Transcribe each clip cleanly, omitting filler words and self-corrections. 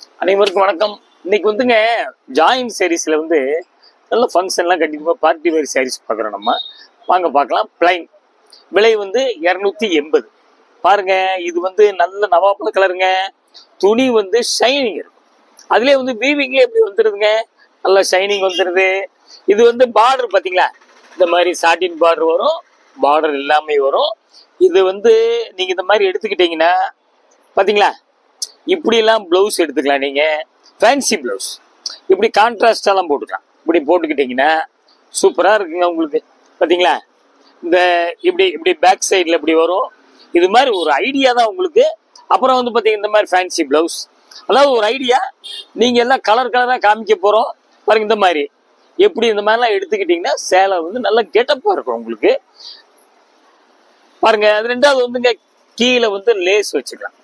அனைவருக்கும் வணக்கம். இன்னைக்கு வந்துங்க ஜாயின் சாரீஸ்ல வந்து நல்ல ஃபங்க்ஷன்லாம் கண்டிப்பா பார்ட்டி வேர் சாரீஸ் பார்க்குறோம். நம்ம வாங்க பார்க்கலாம். பிளைன் விலை வந்து 280. பாருங்க, இது வந்து நல்ல நவாப்பழ கலருங்க. துணி வந்து ஷைனிங் இருக்கும். அதுலேயே வந்து வீவிங்லேயே எப்படி வந்துடுதுங்க, நல்ல ஷைனிங் வந்துடுது. இது வந்து பார்டர் பார்த்தீங்களா, இந்த மாதிரி சாட்டின் பார்டர் வரும், பார்டர் எல்லாமே வரும். இது வந்து நீங்கள் இந்த மாதிரி எடுத்துக்கிட்டீங்கன்னா பார்த்தீங்களா, இப்படிலாம் ப்ளவுஸ் எடுத்துக்கலாம். நீங்கள் ஃபேன்சி ப்ளவுஸ் இப்படி கான்ட்ராஸ்டாலாம் போட்டுக்கலாம். இப்படி போட்டுக்கிட்டிங்கன்னா சூப்பராக இருக்குங்க உங்களுக்கு. பார்த்தீங்களா, இந்த இப்படி இப்படி பேக் சைடில் இப்படி வரும். இது மாதிரி ஒரு ஐடியா தான் உங்களுக்கு. அப்புறம் வந்து பார்த்தீங்கன்னா இந்த மாதிரி ஃபேன்சி ப்ளவுஸ், அதாவது ஒரு ஐடியா. நீங்கள் எல்லாம் கலர் கலராக காமிக்க போகிறோம் பாருங்க. இந்த மாதிரி எப்படி இந்த மாதிரிலாம் எடுத்துக்கிட்டிங்கன்னா சேலை வந்து நல்ல கெட்டப்பாக இருக்கும் உங்களுக்கு. பாருங்க, அது ரெண்டாவது வந்துங்க கீழே வந்து லேஸ் வச்சுக்கலாம்.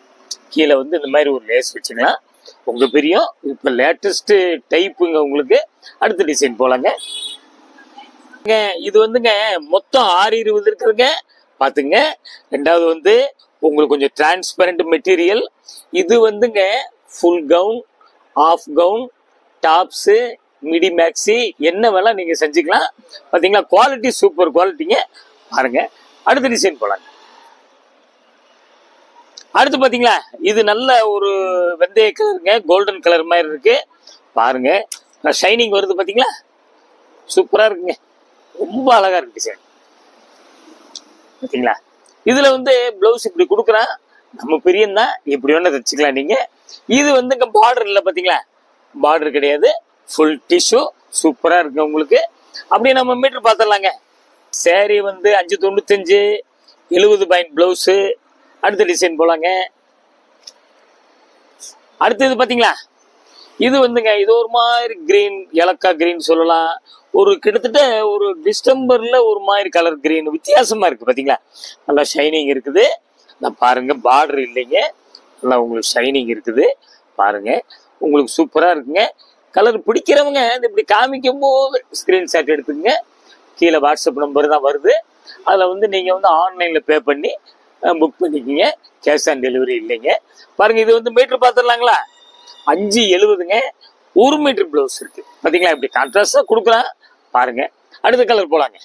கீழே வந்து இந்த மாதிரி ஒரு லேஸ் வச்சுக்கலாம். உங்க பெரியும் இப்ப லேட்டஸ்ட் டைப்புங்க உங்களுக்கு. அடுத்த டிசைன் போலாங்க. இது வந்துங்க மொத்தம் 620 இருக்குதுங்க பாத்துங்க. ரெண்டாவது வந்து உங்களுக்கு கொஞ்சம் டிரான்ஸ்பரண்ட் மெட்டீரியல். இது வந்துங்க full gown, half gown, tops, midi maxi என்ன வேலை நீங்க செஞ்சுக்கலாம். பாத்தீங்களா, குவாலிட்டி சூப்பர் குவாலிட்டிங்க. பாருங்க, அடுத்த டிசைன் போலாங்க. அடுத்து பாத்தீங்களா, இது நல்ல ஒரு வெந்தய கலருங்க, கோல்டன் கலர் மாதிரி இருக்கு. பாருங்க, ஷைனிங் வருது பாத்தீங்களா, சூப்பரா இருக்குங்க, ரொம்ப அழகா இருக்கு டிசைன். பாத்தீங்களா, இதுல வந்து பிளவுஸ் இப்படி கொடுக்குறான். நம்ம பிரியந்தான், இப்படி வேணா தச்சுக்கலாம் நீங்க. இது வந்து இங்க பார்டர் இல்லை பாத்தீங்களா, பார்டர் கிடையாது, ஃபுல் டிஷ்யூ, சூப்பரா இருக்கு உங்களுக்கு. அப்படியே நம்ம மீட்டர் பார்த்துடலாங்க. சேரீ வந்து 595, 70 பாயிண்ட் பிளவுஸ். அடுத்த டிசைன் போலாங்க. அடுத்தது பாத்தீங்களா, இது வந்துங்க இது ஒரு மாதிரி கிரீன், இலக்கா கிரீன் சொல்லலாம். ஒரு கிட்டத்தட்ட ஒரு டிசம்பர்ல ஒரு மாதிரி கலர் கிரீன், வித்தியாசமா இருக்கு பாத்தீங்களா. நல்லா ஷைனிங் இருக்குது. நான் பாருங்க, பார்டர் இல்லைங்க, நல்லா உங்களுக்கு ஷைனிங் இருக்குது. பாருங்க, உங்களுக்கு சூப்பரா இருக்குங்க. கலர் பிடிக்கிறவங்க இப்படி காமிக்கும் போது ஸ்கிரீன்ஷாட் எடுத்துங்க. கீழே வாட்ஸ்அப் நம்பர் தான் வருது. அதுல வந்து நீங்க வந்து ஆன்லைன்ல பே பண்ணி புக் பண்ணிக்கிங்க. கேஷ் ஆன் டெலிவரி இல்லைங்க. பாருங்க, இது வந்து மீட்டர் பார்த்துடலாங்களா. 570ங்க. 1 மீட்டர் பிளவுஸ் இருக்கு பாத்தீங்களா. இப்படி கான்ட்ராஸ்டா கொடுக்குறான் பாருங்க. அடுத்த கலர் போலாங்க.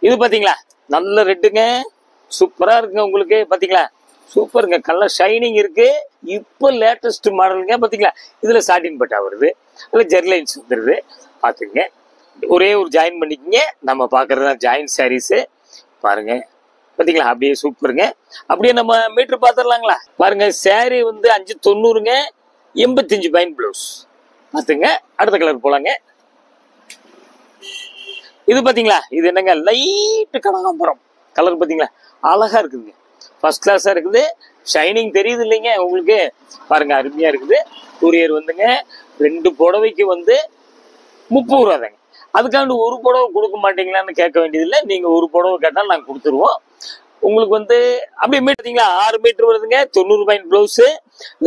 இது பாத்தீங்களா, நல்ல ரெட்டுங்க, சூப்பரா இருக்குங்க உங்களுக்கு. பாத்தீங்களா, சூப்பருங்க, கலர் ஷைனிங் இருக்கு. இப்போ லேட்டஸ்ட் மாடலுங்க. பாத்தீங்களா, இதுல சாட்டின் பட்டா வருது, அதுல ஜெர்லைன்ஸ் வந்துருது. பாத்துங்க, ஒரே ஒரு ஜாயின் பண்ணிக்கிங்க. நம்ம பாக்குறதா ஜாயின் சாரீஸ். பாருங்க, பாத்தீங்களா, அப்படியே சூப்பருங்க. அப்படியே நம்ம மீட்டர் பாத்துடலாங்களா. பாருங்க, சாரி வந்து 590ங்க, 85 பாயிண்ட் பிளவுஸ். பாத்துங்க, அடுத்த கலர் போலாங்க. இது பாத்தீங்களா, இது என்னங்க லைட் கனகாம்பரம் கலர். பாத்தீங்களா, அழகா இருக்குதுங்க, ஃபர்ஸ்ட் கிளாஸா இருக்குது. ஷைனிங் தெரியுது இல்லைங்க உங்களுக்கு. பாருங்க, அருமையா இருக்குது. கூரியர் வந்துங்க 2 புடவைக்கு வந்து 30 ரூபா தாங்க. அதுக்காண்டு ஒரு புடவை கொடுக்க மாட்டீங்களான்னு கேட்க வேண்டியதில்லை. நீங்க ஒரு புடவை கேட்டாலும் நாங்கள் கொடுத்துருவோம் உங்களுக்கு. வந்து அப்படியே மீட்டீங்களா, 6 மீட்டர் வருதுங்க, 90 பாயிண்ட் பிளவுஸ்,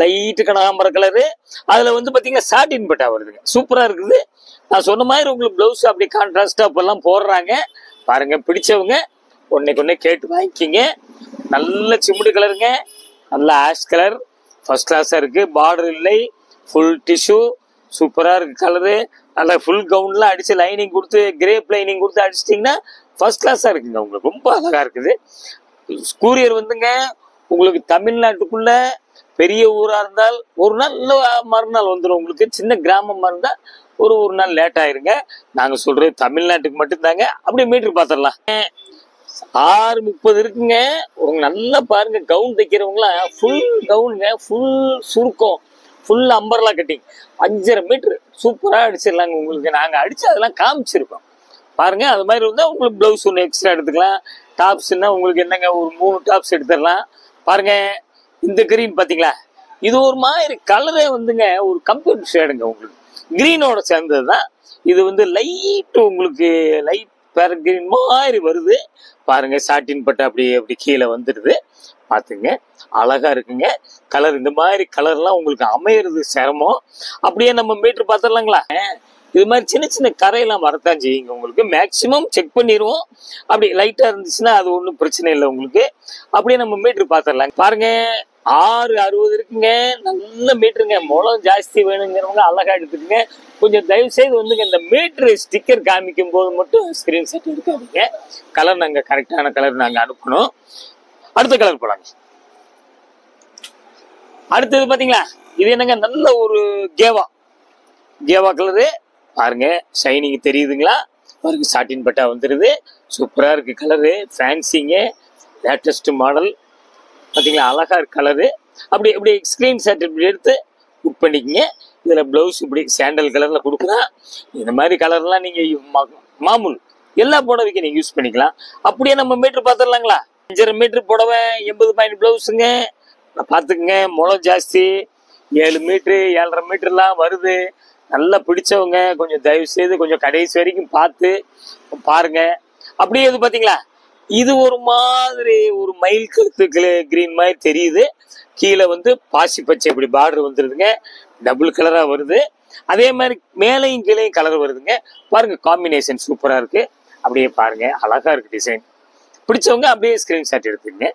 லைட்டு கனகாம்பர கலரு. அதுல வந்து பாத்தீங்கன்னா சாட்டின் பட்டா வருதுங்க, சூப்பரா இருக்குது. நான் சொன்ன மாதிரி உங்களுக்கு பிளவுஸ் அப்படி கான்ட்ராஸ்டா இப்பெல்லாம் போடுறாங்க. பாருங்க, பிடிச்சவங்க ஒன்னே கேட்டு வாங்கிக்கிங்க. நல்ல சிமுடி கலருங்க, நல்ல ஆஷ் கலர், ஃபர்ஸ்ட் கிளாஸா இருக்கு. பார்டர் இல்லை, ஃபுல் டிஷ்யூ, சூப்பரா இருக்கு கலரு. நல்லா ஃபுல் கவுன்ல அடிச்சு லைனிங் கொடுத்து, கிரேப் லைனிங் கொடுத்து அடிச்சிட்டிங்கன்னா ஃபர்ஸ்ட் கிளாஸா இருக்குங்க உங்களுக்கு. ரொம்ப அழகா இருக்குது. கூரியர் வந்துங்க உங்களுக்கு தமிழ்நாட்டுக்குள்ள பெரிய ஊரா இருந்தால் ஒரு நாள் இல்ல மறுநாள் வந்துடும் உங்களுக்கு. சின்ன கிராமமா இருந்தா ஒரு நாள் லேட் ஆயிருங்க. நாங்க சொல்றது தமிழ்நாட்டுக்கு மட்டும்தாங்க. அப்படியே மீட்டர் பாத்திரலாம். 630 இருக்குங்க. உங்க நல்லா பாருங்க, கவுன் தைக்கிறவங்களாம் ஃபுல் கவுனுங்க, ஃபுல் சுருக்கம், ஃபுல் அம்பர்லா கட்டிங், 5.5 மீட்டர் சூப்பரா அடிச்சிடலாங்க உங்களுக்கு. நாங்க அடிச்சு அதெல்லாம் காமிச்சிருக்கோம் பாருங்க. அது மாதிரி இருந்தா உங்களுக்கு பிளவுஸ் ஒன்று எக்ஸ்ட்ரா எடுத்துக்கலாம். டாப்ஸ்னா உங்களுக்கு என்னங்க ஒரு 3 டாப்ஸ் எடுத்துடலாம். பாருங்க, இந்த கிரீன் பாத்தீங்களா, இது ஒரு மாதிரி கலரே வந்துங்க ஒரு கம்ப்யூட்டர் ஷேடுங்க உங்களுக்கு. கிரீனோட சேர்ந்தது தான் இது. வந்து லைட் உங்களுக்கு லைட் பேர கிரீன் மாதிரி வருது பாருங்க. சாட்டின் பட்டு அப்படி கீழே வந்துடுது. பாத்துங்க, அழகா இருக்குங்க கலர். இந்த மாதிரி கலர்லாம் உங்களுக்கு அமையறது சிரமம். அப்படியே நம்ம மீட்டர் பார்த்துடலாங்களா. இது மாதிரி சின்ன சின்ன கரையெல்லாம் வரத்தான் செய்யுங்க உங்களுக்கு. மேக்சிமம் செக் பண்ணிடுவோம். அப்படி லைட்டா இருந்துச்சுன்னா அது ஒன்றும் பிரச்சனை இல்லை உங்களுக்கு. அப்படியே நம்ம மீட்டர் பார்த்துடலாம். பாருங்க, 660 இருக்குங்க. நல்ல மீட்டருங்க. முளம் ஜாஸ்தி வேணுங்கிறவங்க அழகா எடுத்துக்கங்க. கொஞ்சம் தயவு செய்து வந்துங்க இந்த மீட்டர் ஸ்டிக்கர் காமிக்கும் போது மட்டும் ஸ்கிரீன்ஷாட் எடுக்காதீங்க. கலர் நாங்க கரெக்டான கலர் நாங்க அனுப்பணும். அடுத்த கலர் போலாங்க. அடுத்தது பாத்தீங்களா, இது என்னங்க நல்ல ஒரு கேவா கலரு பாருங்க. ஷைனிங் தெரியுதுங்களா பாருங்க. சாட்டின் பட்டா வந்துருது. சூப்பரா இருக்கு கலரு. ஃபேன்சிங்க, லேட்டஸ்ட் மாடல் பாத்தீங்களா, அழகா இருக்கு கலரு. அப்படி ஸ்கிரீன்ஷாட் இப்படி எடுத்து புக் பண்ணிக்கங்க. இதுல பிளவுஸ் இப்படி சாண்டல் கலர்ல கொடுக்குறேன். இந்த மாதிரி கலர்லாம் நீங்க மாமூல் எல்லா புடவைக்கு நீங்க யூஸ் பண்ணிக்கலாம். அப்படியே நம்ம மீட்டர் பார்த்துடலாங்களா. 5.5 மீட்டர் புடவை 80 பாயிண்ட் பிளவுஸுங்க. பாத்துக்குங்க, முளம் ஜாஸ்தி 7 மீட்டரு 7.5 மீட்டர்லாம் வருது. நல்லா பிடிச்சவங்க கொஞ்சம் தயவு செய்து கொஞ்சம் கடைசி வரைக்கும் பார்த்து பாருங்க. அப்படியே இது பாத்தீங்களா, இது ஒரு மாதிரி ஒரு மயில் கழுத்து கிரீன் மாதிரி தெரியுது. கீழே வந்து பாசி பச்சை இப்படி பார்டர் வந்துருதுங்க. டபுள் கலரா வருது. அதே மாதிரி மேலையும் கீழையும் கலர் வருதுங்க. பாருங்க, காம்பினேஷன் சூப்பரா இருக்கு. அப்படியே பாருங்க, அழகா இருக்கு டிசைன். பிடிச்சவங்க அப்படியே ஸ்கிரீன்ஷாட் எடுத்துங்க.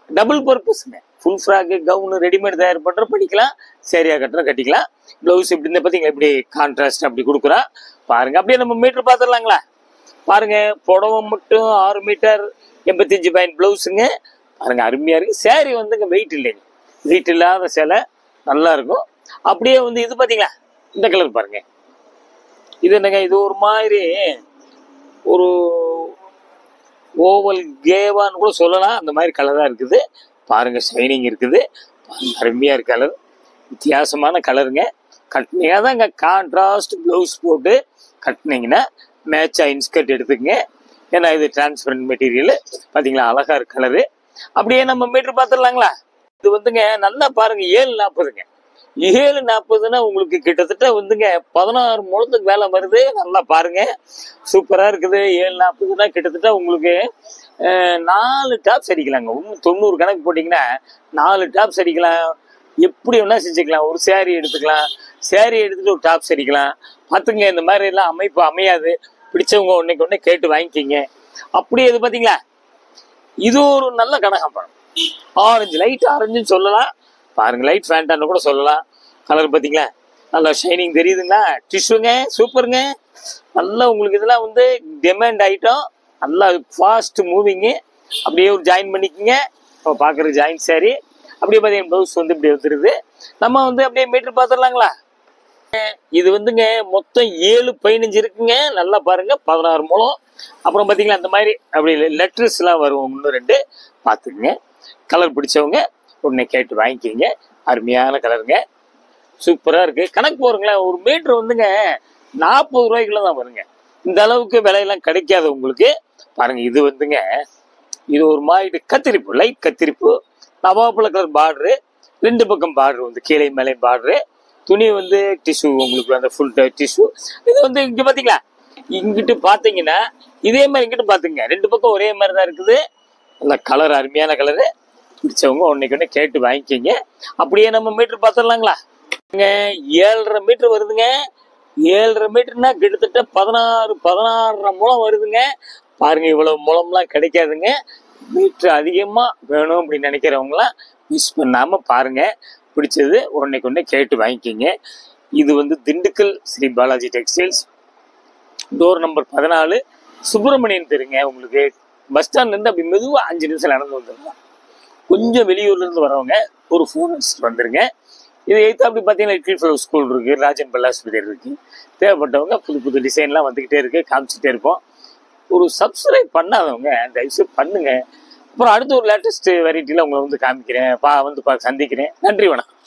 டபுள் பர்பஸ்ங்க. ஃபுல் ஃப்ராக்கு, கவுனு ரெடிமேட் தயார் பண்ற பண்ணிக்கலாம். சரியா கட்டுற கட்டிக்கலாம். பிளவுஸ் இப்படி இந்த பாத்தீங்களா, இப்படி கான்ட்ராஸ்ட் அப்படி கொடுக்குறா பாருங்க. அப்படியே நம்ம மீட்டர் பார்த்துடலாங்களா. பாருங்க, புடவை மட்டும் 6 மீட்டர் 85 பாயிண்ட் பிளவுஸுங்க. பாருங்க, அருமையா இருக்கு. சேரீ வந்துங்க வெயிட் இல்லைங்க. வெயிட் இல்லாத சேலை நல்லா இருக்கும். அப்படியே வந்து இது பாத்தீங்களா, இந்த கலர் பாருங்க. இது என்னங்க, இது ஒரு மாதிரி ஒரு ஓவல் கேவான்னு கூட சொல்லலாம். அந்த மாதிரி கலரா இருக்குது பாருங்க. ஷைனிங் இருக்குது பாருங்க. அருமையா இருக்கு கலர். வித்தியாசமான கலருங்க. கட்டினீங்க தாங்க கான்ட்ராஸ்ட் பிளவுஸ் போட்டு கட்டினீங்கன்னா மேட்சா இன்ஸ்கர்ட் எடுத்துக்கங்க. ஏன்னா இது டிரான்ஸ்பரண்ட் மெட்டீரியல். பாத்தீங்களா, அழகா இருக்கு கலரு. அப்படியே நம்ம மீட்டர் பார்த்துடலாங்களா. இது வந்துங்க நல்லா பாருங்க, 7.40ங்க. 7.40ன்னா உங்களுக்கு கிட்டத்தட்ட வந்துங்க 16 முழத்துக்கு வேலை வருது. நல்லா பாருங்க, சூப்பரா இருக்குது. 7.40ன்னா கிட்டத்தட்ட உங்களுக்கு 4 டாப்ஸ் அடிக்கலாங்க. 90 கணக்கு போட்டீங்கன்னா 4 டாப்ஸ் அடிக்கலாம். எப்படி வேணா செஞ்சுக்கலாம். ஒரு சேரீ எடுத்துக்கலாம். சேரீ எடுத்துட்டு ஒரு டாப்ஸ் அடிக்கலாம். பார்த்துங்க, இந்த மாதிரி எல்லாம் அமைப்பு அமையாது. பிடிச்சவங்க ஒன்னைக்கு கேட்டு வாங்கிக்கிங்க. அப்படியே இது பாத்தீங்களா, இது ஒரு நல்ல கனகாம்பரம். ஆரஞ்சு, லைட் ஆரஞ்சுன்னு சொல்லலாம். பாருங்க, லைட் ஃபேண்டான்னு கூட சொல்லலாம். கலர் பாத்தீங்களா, நல்லா ஷைனிங் தெரியுதுங்களா. டிஷ்யூங்க சூப்பருங்க. நல்லா உங்களுக்கு இதெல்லாம் வந்து டிமாண்ட் ஐட்டம். நல்லா ஃபாஸ்ட் மூவிங்கு. அப்படியே ஒரு ஜாயின் பண்ணிக்கோங்க. இப்போ பார்க்குற ஜாயின் சாரி. அப்படியே பார்த்தீங்கன்னா ப்ளவுஸ் வந்து இப்படி வந்துருது. நம்ம வந்து அப்படியே மீட்டர் பார்த்துடலாங்களா. இது வந்துங்க மொத்தம் 7.15 இருக்குங்க. நல்லா பாருங்க, 16 முழம். அப்புறம் பார்த்தீங்களா, அந்த மாதிரி அப்படி லெட்டர்ஸ் எல்லாம் வரும் 1 2 பார்த்துக்குங்க. கலர் பிடிச்சவங்க உடனே கேட்டு வாங்கிக்கிங்க. அருமையான கலருங்க, சூப்பரா இருக்கு. கணக்கு போறீங்களா, ஒரு மீட்டர் வந்துங்க 40 ரூபாய்க்குள்ள தான் வருங்க. இந்த அளவுக்கு விலையெல்லாம் கிடைக்காது உங்களுக்கு. பாருங்க, இது வந்துங்க இது ஒரு மாதிரி கத்திரிப்பு, லைட் கத்திரிப்பு, நவாப்பழ கலர் பார்டரு. 2 பக்கம் பார்டர் வந்து கீழே மேலே பார்டரு. துணி வந்து டிஷ்யூ, உங்களுக்கு அந்த ஃபுல் டிஷ்யூ. இது வந்து இங்க பாத்தீங்களா, இங்கிட்டு பாத்தீங்கன்னா இதே மாதிரி இங்கிட்டு பாத்துங்க. 2 பக்கம் ஒரே மாதிரி தான் இருக்குது. நல்ல கலர், அருமையான கலரு. பிடிச்சவங்க ஒன்னைக்கு கேட்டு வாங்கிக்கிங்க. அப்படியே நம்ம மீட்டர் பார்த்துடலாங்களா. 7.5 மீட்டர் வருதுங்க. 7.5 மீட்டர்னா கிட்டத்தட்ட 16.5 முழம் வருதுங்க. பாருங்க, இவ்வளவு முழம்லாம் கிடைக்காதுங்க. மீட்டர் அதிகமா வேணும் அப்படின்னு நினைக்கிறவங்களாம் மிஸ் பண்ணாம பாருங்க. பிடிச்சது ஒன்னைக்கு கேட்டு வாங்கிக்கிங்க. இது வந்து Dindigul Sri Balaji textiles, door number 14, Subramanian தெருங்க. உங்களுக்கு பஸ் ஸ்டாண்ட்ல இருந்து அப்படி மெதுவா 5 நிமிஷம் நடந்து வந்துருங்க. கொஞ்சம் வெளியூர்ல இருந்து வரவங்க ஒரு 4 நிமிஷம் வந்துருங்க. இது எய்த்து அப்படி பார்த்தீங்கன்னா லிட்டில் ஃப்ளவர் ஸ்கூல் இருக்கு, ராஜன் பல்லாஸ்பத்திரி இருக்கு. தேவைப்பட்டவங்க புது புது டிசைன்லாம் வந்துகிட்டே இருக்கு, காமிச்சிட்டே இருப்போம். ஒரு சப்ஸ்கிரைப் பண்ணாதவங்க தயவுசெய்து பண்ணுங்க. அப்புறம் அடுத்த ஒரு லேட்டஸ்ட் வெரைட்டில உங்களை வந்து காமிக்கிறேன், வந்து சந்திக்கிறேன். நன்றி, வணக்கம்.